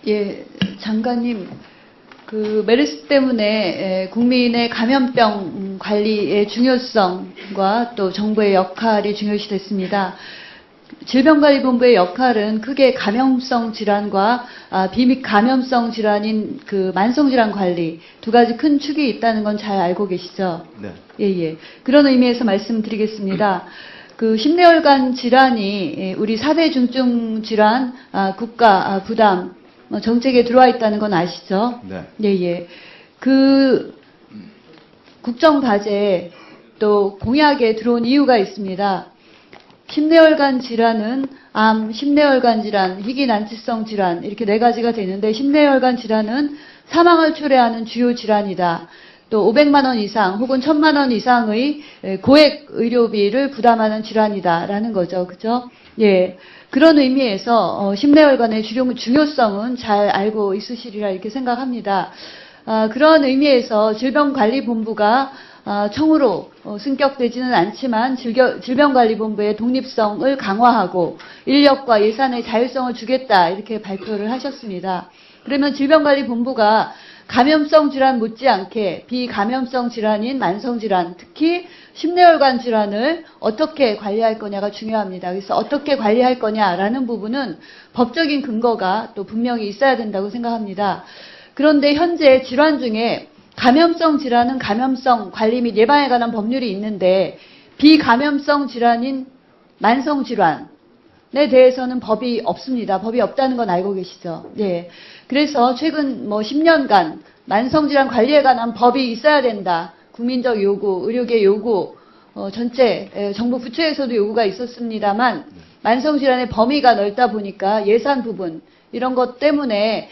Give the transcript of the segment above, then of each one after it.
예, 장관님, 그 메르스 때문에 국민의 감염병 관리의 중요성과 또 정부의 역할이 중요시됐습니다. 질병관리본부의 역할은 크게 감염성 질환과 비감염성 질환인 그 만성질환 관리 두 가지 큰 축이 있다는 건 잘 알고 계시죠? 네. 예. 그런 의미에서 말씀드리겠습니다. 그 심내혈관 질환이 우리 4대 중증 질환 국가 부담 정책에 들어와 있다는 건 아시죠? 네. 예. 그 국정과제에 또 공약에 들어온 이유가 있습니다. 심내혈관 질환은 암, 심내혈관 질환, 희귀난치성 질환 이렇게 네 가지가 되는데 심내혈관 질환은 사망을 초래하는 주요 질환이다. 또 500만 원 이상 혹은 1000만 원 이상의 고액 의료비를 부담하는 질환이다라는 거죠. 그죠? 예. 그런 의미에서 심내혈관의 중요성은 잘 알고 있으시리라 이렇게 생각합니다. 그런 의미에서 질병관리본부가 청으로 승격되지는 않지만 질병관리본부의 독립성을 강화하고 인력과 예산의 자율성을 주겠다 이렇게 발표를 하셨습니다. 그러면 질병관리본부가 감염성 질환 못지않게 비감염성 질환인 만성질환, 특히 심내혈관 질환을 어떻게 관리할 거냐가 중요합니다. 그래서 어떻게 관리할 거냐라는 부분은 법적인 근거가 또 분명히 있어야 된다고 생각합니다. 그런데 현재 질환 중에 감염성 질환은 감염성 관리 및 예방에 관한 법률이 있는데 비감염성 질환인 만성 질환에 대해서는 법이 없습니다. 법이 없다는 건 알고 계시죠? 예. 그래서 최근 10년간 만성 질환 관리에 관한 법이 있어야 된다. 국민적 요구, 의료계 요구, 전체 정부 부처에서도 요구가 있었습니다만 만성 질환의 범위가 넓다 보니까 예산 부분 이런 것 때문에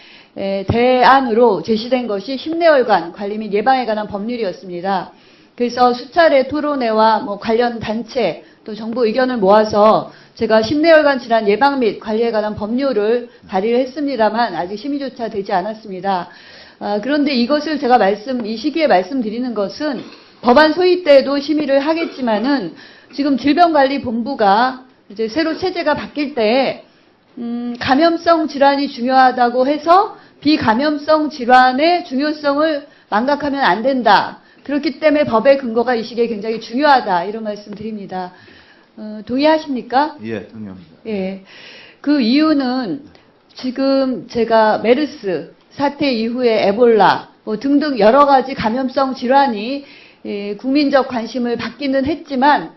대안으로 제시된 것이 심내혈관 관리 및 예방에 관한 법률이었습니다. 그래서 수차례 토론회와 관련 단체 또 정부 의견을 모아서 제가 심내혈관 질환 예방 및 관리에 관한 법률을 발의를 했습니다만 아직 심의조차 되지 않았습니다. 그런데 이것을 제가 이 시기에 말씀드리는 것은 법안 소위 때도 심의를 하겠지만은 지금 질병관리본부가 이제 새로 체제가 바뀔 때 감염성 질환이 중요하다고 해서 비감염성 질환의 중요성을 망각하면 안 된다. 그렇기 때문에 법의 근거가 이 시기에 굉장히 중요하다. 이런 말씀 드립니다. 동의하십니까? 예, 동의합니다. 예. 그 이유는 지금 제가 메르스 사태 이후에 에볼라 등등 여러 가지 감염성 질환이 국민적 관심을 받기는 했지만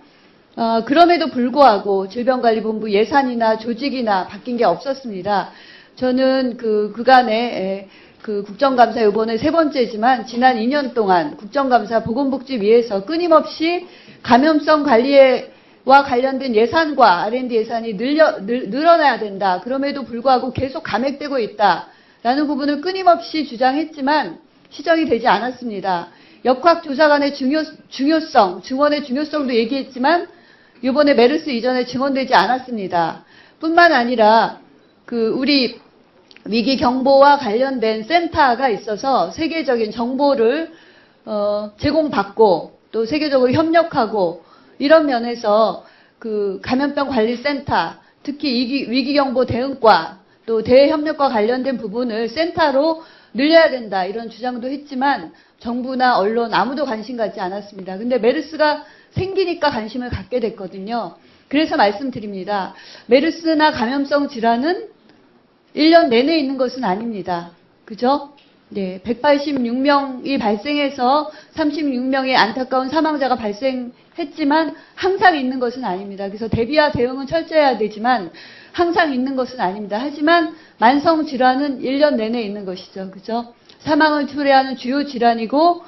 그럼에도 불구하고 질병관리본부 예산이나 조직이나 바뀐 게 없었습니다. 저는 그간에 국정감사 이번에 3번째지만 지난 2년 동안 국정감사 보건복지위에서 끊임없이 감염성 관리와 관련된 예산과 R&D 예산이 늘어나야 된다. 그럼에도 불구하고 계속 감액되고 있다라는 부분을 끊임없이 주장했지만 시정이 되지 않았습니다. 역학조사관의 중요성, 증원의 중요성도 얘기했지만 이번에 메르스 이전에 증원되지 않았습니다. 뿐만 아니라 우리 위기 경보와 관련된 센터가 있어서 세계적인 정보를 제공받고 또 세계적으로 협력하고 이런 면에서 감염병 관리센터, 특히 위기경보 대응과 또 대협력과 관련된 부분을 센터로 늘려야 된다 이런 주장도 했지만 정부나 언론 아무도 관심 갖지 않았습니다. 근데 메르스가 생기니까 관심을 갖게 됐거든요. 그래서 말씀드립니다. 메르스나 감염성 질환은 1년 내내 있는 것은 아닙니다. 그죠? 네, 186명이 발생해서 36명의 안타까운 사망자가 발생했지만 항상 있는 것은 아닙니다. 그래서 대비와 대응은 철저해야 되지만 항상 있는 것은 아닙니다. 하지만 만성 질환은 1년 내내 있는 것이죠. 그죠? 사망을 초래하는 주요 질환이고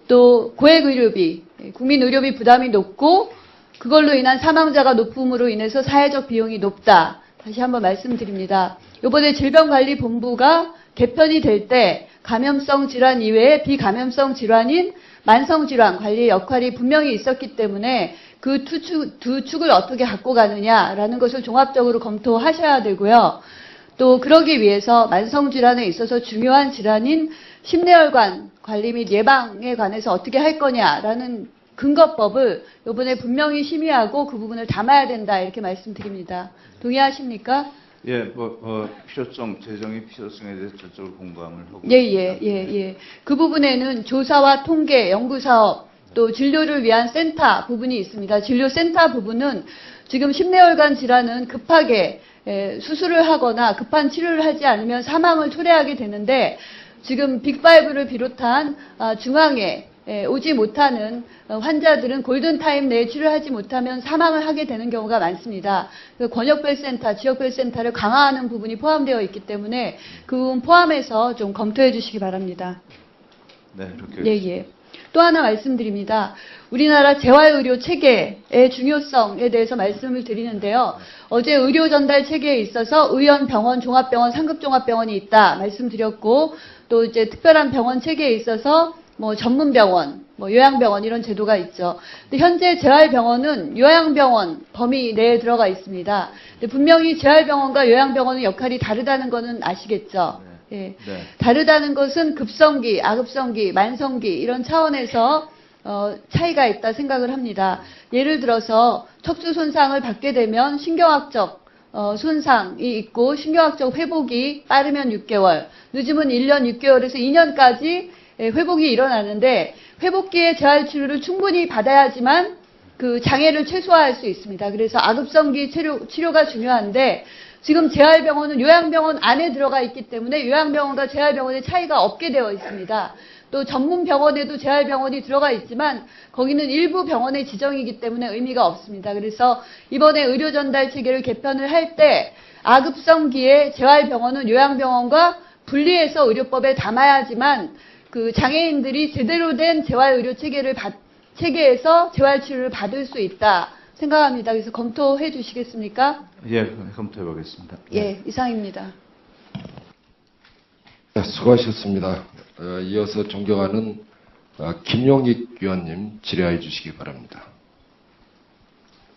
또 고액 의료비, 국민 의료비 부담이 높고 그걸로 인한 사망자가 높음으로 인해서 사회적 비용이 높다. 다시 한번 말씀드립니다. 이번에 질병관리본부가 개편이 될 때 감염성 질환 이외에 비감염성 질환인 만성질환 관리의 역할이 분명히 있었기 때문에 그 두 축을 어떻게 갖고 가느냐라는 것을 종합적으로 검토하셔야 되고요. 또 그러기 위해서 만성질환에 있어서 중요한 질환인 심내혈관 관리 및 예방에 관해서 어떻게 할 거냐라는 근거법을 이번에 분명히 심의하고 그 부분을 담아야 된다 이렇게 말씀드립니다. 동의하십니까? 예, 필요성, 재정의 필요성에 대해서 전적으로 공감을 하고 예. 그 부분에는 조사와 통계, 연구사업, 또 진료를 위한 센터 부분이 있습니다. 진료센터 부분은 지금 심내혈관 질환은 급하게 수술을 하거나 급한 치료를 하지 않으면 사망을 초래하게 되는데 지금 빅5를 비롯한 중앙에 오지 못하는 환자들은 골든타임 내에 치료하지 못하면 사망을 하게 되는 경우가 많습니다. 권역별 센터, 지역별 센터를 강화하는 부분이 포함되어 있기 때문에 그 부분 포함해서 좀 검토해 주시기 바랍니다. 네, 이렇게 예. 또 하나 말씀드립니다. 우리나라 재활의료 체계의 중요성에 대해서 말씀을 드리는데요. 어제 의료 전달 체계에 있어서 의원병원, 종합병원, 상급종합병원이 있다 말씀드렸고 또 이제 특별한 병원 체계에 있어서 전문병원, 요양병원 이런 제도가 있죠. 근데 현재 재활병원은 요양병원 범위 내에 들어가 있습니다. 근데 분명히 재활병원과 요양병원의 역할이 다르다는 것은 아시겠죠? 예. 네. 다르다는 것은 급성기, 아급성기, 만성기 이런 차원에서 차이가 있다 생각을 합니다. 예를 들어서 척추 손상을 받게 되면 신경학적 손상이 있고 신경학적 회복이 빠르면 6개월, 늦으면 1년 6개월에서 2년까지 회복이 일어나는데 회복기에 재활치료를 충분히 받아야지만 그 장애를 최소화할 수 있습니다. 그래서 아급성기 치료가 중요한데 지금 재활병원은 요양병원 안에 들어가 있기 때문에 요양병원과 재활병원의 차이가 없게 되어 있습니다. 또 전문병원에도 재활병원이 들어가 있지만 거기는 일부 병원의 지정이기 때문에 의미가 없습니다. 그래서 이번에 의료전달체계를 개편을 할 때 아급성기에 재활병원은 요양병원과 분리해서 의료법에 담아야지만 그 장애인들이 제대로 된 재활의료 체계에서 재활치료를 받을 수 있다 생각합니다. 그래서 검토해 주시겠습니까? 예, 검토해 보겠습니다. 예, 이상입니다. 네, 수고하셨습니다. 이어서 존경하는 김용익 위원님 질의해 주시기 바랍니다.